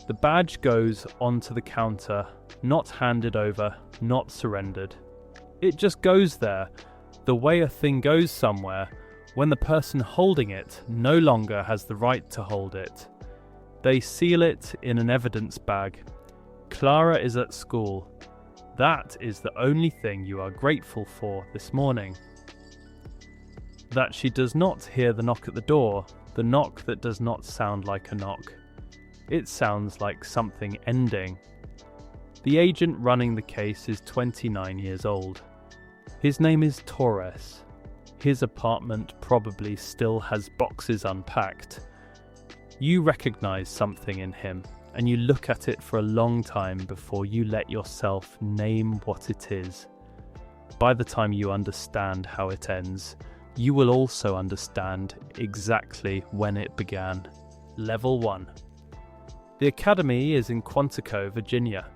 The badge goes onto the counter, not handed over, not surrendered. It just goes there, the way a thing goes somewhere, when the person holding it no longer has the right to hold it. They seal it in an evidence bag. Clara is at school. That is the only thing you are grateful for this morning. That she does not hear the knock at the door, the knock that does not sound like a knock. It sounds like something ending. The agent running the case is 29 years old. His name is Torres. His apartment probably still has boxes unpacked. You recognize something in him, and you look at it for a long time before you let yourself name what it is. By the time you understand how it ends, you will also understand exactly when it began. Level 1. The academy is in Quantico, Virginia.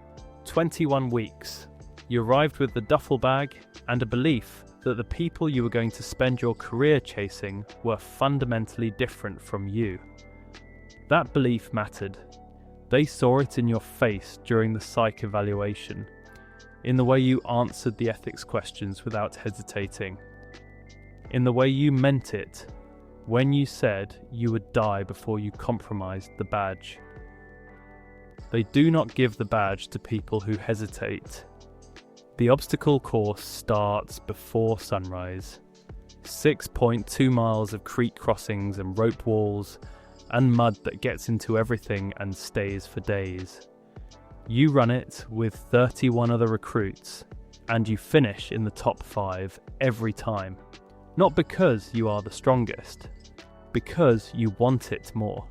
21 weeks. You arrived with the duffel bag and a belief that the people you were going to spend your career chasing were fundamentally different from you. That belief mattered. They saw it in your face during the psych evaluation, in the way you answered the ethics questions without hesitating, in the way you meant it when you said you would die before you compromised the badge. They do not give the badge to people who hesitate. The obstacle course starts before sunrise. 6.2 miles of creek crossings and rope walls, and mud that gets into everything and stays for days. You run it with 31 other recruits, and you finish in the top 5 every time. Not because you are the strongest, because you want it more.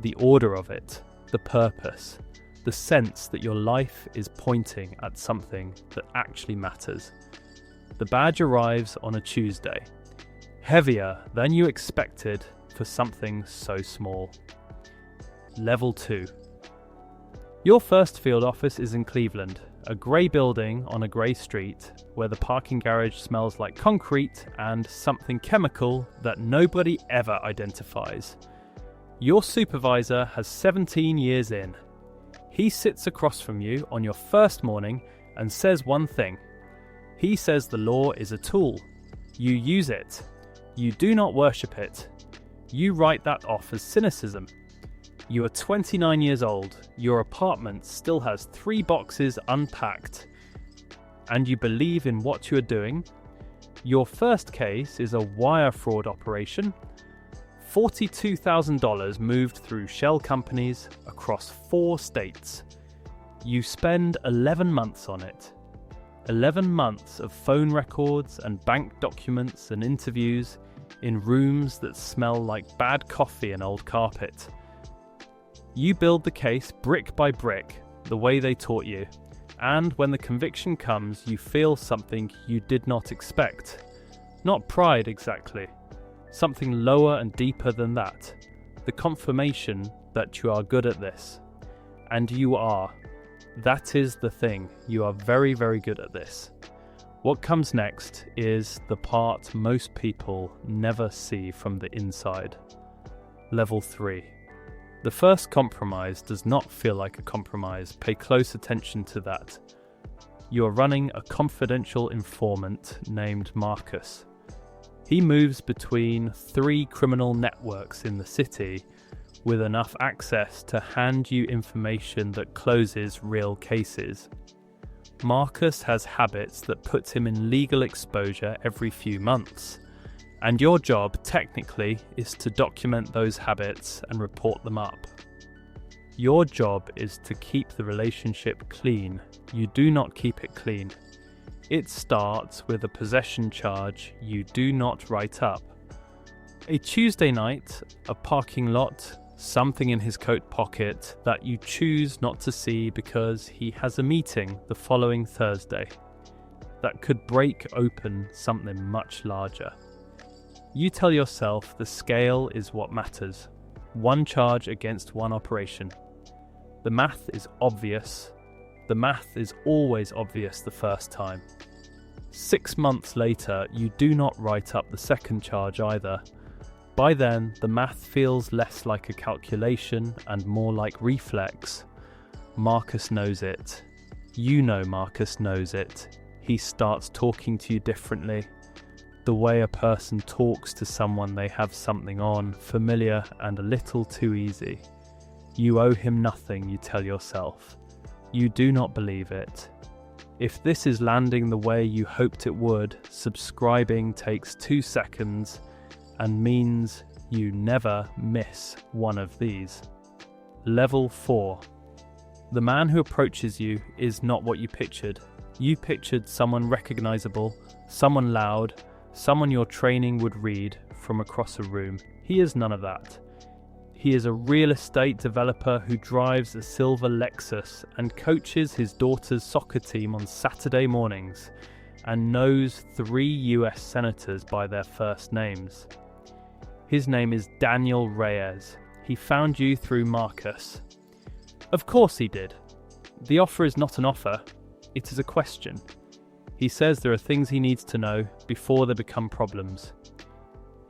The order of it, the purpose, the sense that your life is pointing at something that actually matters. The badge arrives on a Tuesday, heavier than you expected for something so small. Level 2. Your first field office is in Cleveland, a grey building on a grey street where the parking garage smells like concrete and something chemical that nobody ever identifies. Your supervisor has 17 years in. He sits across from you on your first morning and says one thing. He says the law is a tool. You use it. You do not worship it. You write that off as cynicism. You are 29 years old. Your apartment still has 3 boxes unpacked. And you believe in what you are doing. Your first case is a wire fraud operation. $42,000 moved through shell companies across 4 states. You spend 11 months on it. 11 months of phone records and bank documents and interviews in rooms that smell like bad coffee and old carpet. You build the case brick by brick, the way they taught you, and when the conviction comes, you feel something you did not expect. Not pride exactly. Something lower and deeper than that. The confirmation that you are good at this. And you are. That is the thing. You are very, very good at this. What comes next is the part most people never see from the inside. Level 3. The first compromise does not feel like a compromise. Pay close attention to that. You are running a confidential informant named Marcus. He moves between 3 criminal networks in the city with enough access to hand you information that closes real cases. Marcus has habits that put him in legal exposure every few months, and your job, technically, is to document those habits and report them up. Your job is to keep the relationship clean. You do not keep it clean. It starts with a possession charge you do not write up. A Tuesday night, a parking lot, something in his coat pocket that you choose not to see because he has a meeting the following Thursday that could break open something much larger. You tell yourself the scale is what matters. 1 charge against 1 operation. The math is obvious. The math is always obvious the first time. 6 months later, you do not write up the second charge either. By then, the math feels less like a calculation and more like reflex. Marcus knows it. You know Marcus knows it. He starts talking to you differently. The way a person talks to someone they have something on, familiar and a little too easy. You owe him nothing, you tell yourself. You do not believe it. If this is landing the way you hoped it would, subscribing takes 2 seconds and means you never miss one of these. Level 4. The man who approaches you is not what you pictured. You pictured someone recognizable, someone loud, someone your training would read from across a room. He is none of that. He is a real estate developer who drives a silver Lexus and coaches his daughter's soccer team on Saturday mornings and knows 3 US senators by their first names. His name is Daniel Reyes. He found you through Marcus. Of course he did. The offer is not an offer, it is a question. He says there are things he needs to know before they become problems.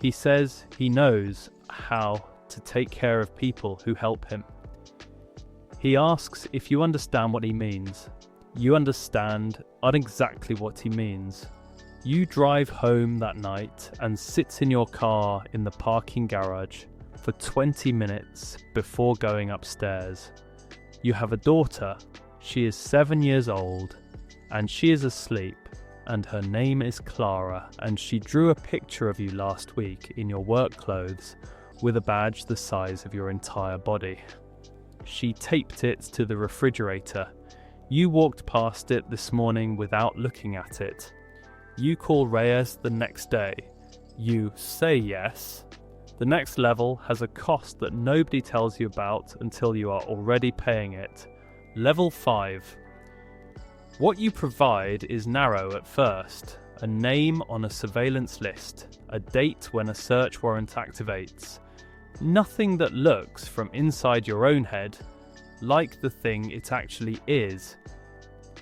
He says he knows how to take care of people who help him. He asks if you understand what he means. You understand exactly what he means. You drive home that night and sit in your car in the parking garage for 20 minutes before going upstairs. You have a daughter. She is 7 years old and she is asleep, and her name is Clara, and she drew a picture of you last week in your work clothes with a badge the size of your entire body. She taped it to the refrigerator. You walked past it this morning without looking at it. You call Reyes the next day. You say yes. The next level has a cost that nobody tells you about until you are already paying it. Level 5. What you provide is narrow at first. A name on a surveillance list, a date when a search warrant activates. Nothing that looks from inside your own head like the thing it actually is.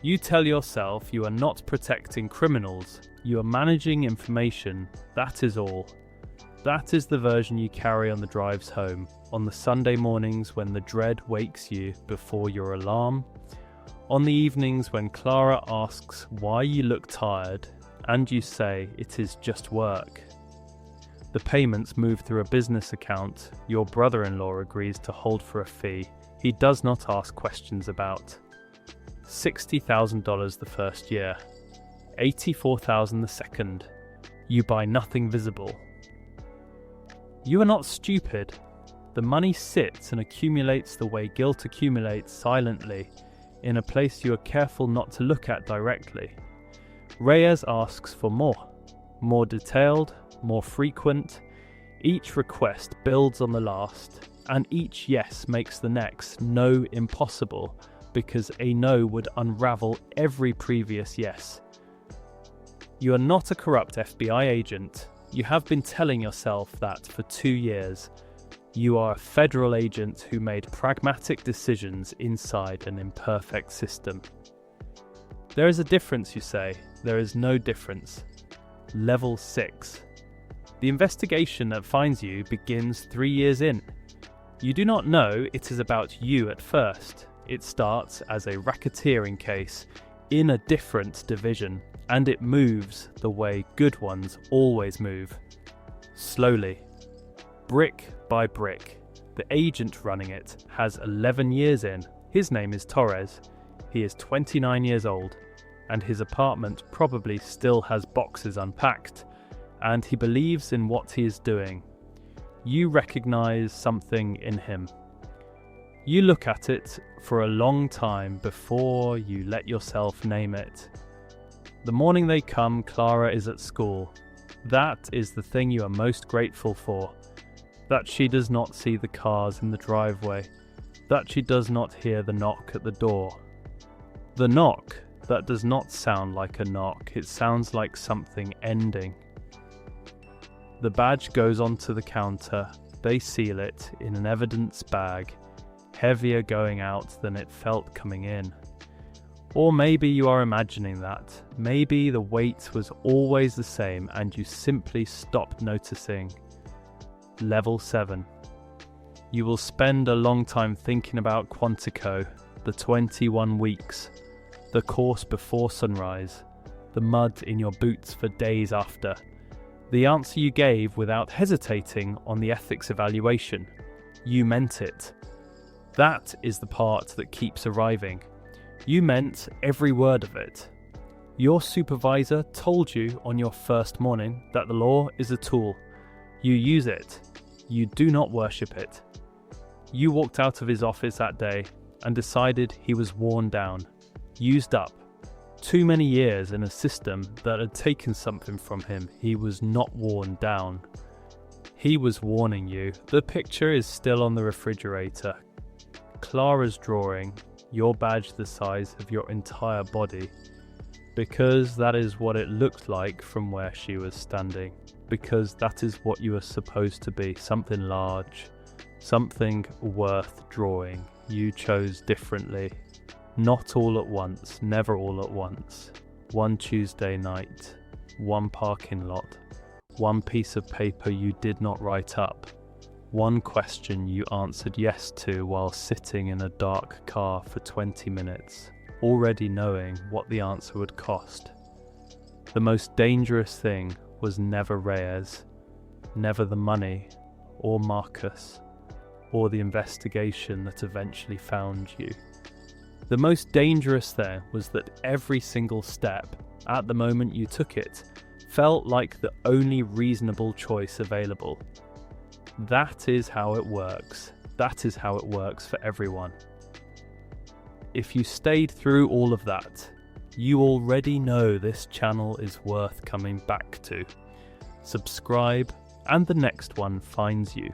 You tell yourself you are not protecting criminals, you are managing information, that is all. That is the version you carry on the drives home, on the Sunday mornings when the dread wakes you before your alarm, on the evenings when Clara asks why you look tired, and you say it is just work. The payments move through a business account. Your brother-in-law agrees to hold for a fee he does not ask questions about. $60,000 the first year, $84,000 the second. You buy nothing visible. You are not stupid. The money sits and accumulates the way guilt accumulates silently, in a place you are careful not to look at directly. Reyes asks for more detailed, more frequent. Each request builds on the last, and each yes makes the next no impossible, because a no would unravel every previous yes. You are not a corrupt FBI agent. You have been telling yourself that for 2 years. You are a federal agent who made pragmatic decisions inside an imperfect system. There is a difference, you say. There is no difference. Level 6. The investigation that finds you begins 3 years in. You do not know it is about you at first. It starts as a racketeering case in a different division, and it moves the way good ones always move. Slowly. Brick by brick. The agent running it has 11 years in. His name is Torres. He is 29 years old, and his apartment probably still has boxes unpacked, and he believes in what he is doing. You recognize something in him. You look at it for a long time before you let yourself name it. The morning they come, Clara is at school. That is the thing you are most grateful for. That she does not see the cars in the driveway. That she does not hear the knock at the door. The knock that does not sound like a knock, it sounds like something ending. The badge goes onto the counter. They seal it in an evidence bag, heavier going out than it felt coming in. Or maybe you are imagining that. Maybe the weight was always the same and you simply stopped noticing. Level 7. You will spend a long time thinking about Quantico. the 21 weeks, the course before sunrise, the mud in your boots for days after, the answer you gave without hesitating on the ethics evaluation. You meant it. That is the part that keeps arriving. You meant every word of it. Your supervisor told you on your first morning that the law is a tool. You use it. You do not worship it. You walked out of his office that day and decided he was worn down, used up. Too many years in a system that had taken something from him. He was not worn down. He was warning you. The picture is still on the refrigerator. Clara's drawing, your badge the size of your entire body. Because that is what it looked like from where she was standing. Because that is what you were supposed to be. Something large. Something worth drawing. You chose differently. Not all at once, never all at once. One Tuesday night, one parking lot, one piece of paper you did not write up, one question you answered yes to while sitting in a dark car for 20 minutes, already knowing what the answer would cost. The most dangerous thing was never Reyes, never the money, or Marcus, or the investigation that eventually found you. The most dangerous there was that every single step, at the moment you took it, felt like the only reasonable choice available. That is how it works. That is how it works for everyone. If you stayed through all of that, you already know this channel is worth coming back to. Subscribe, and the next one finds you.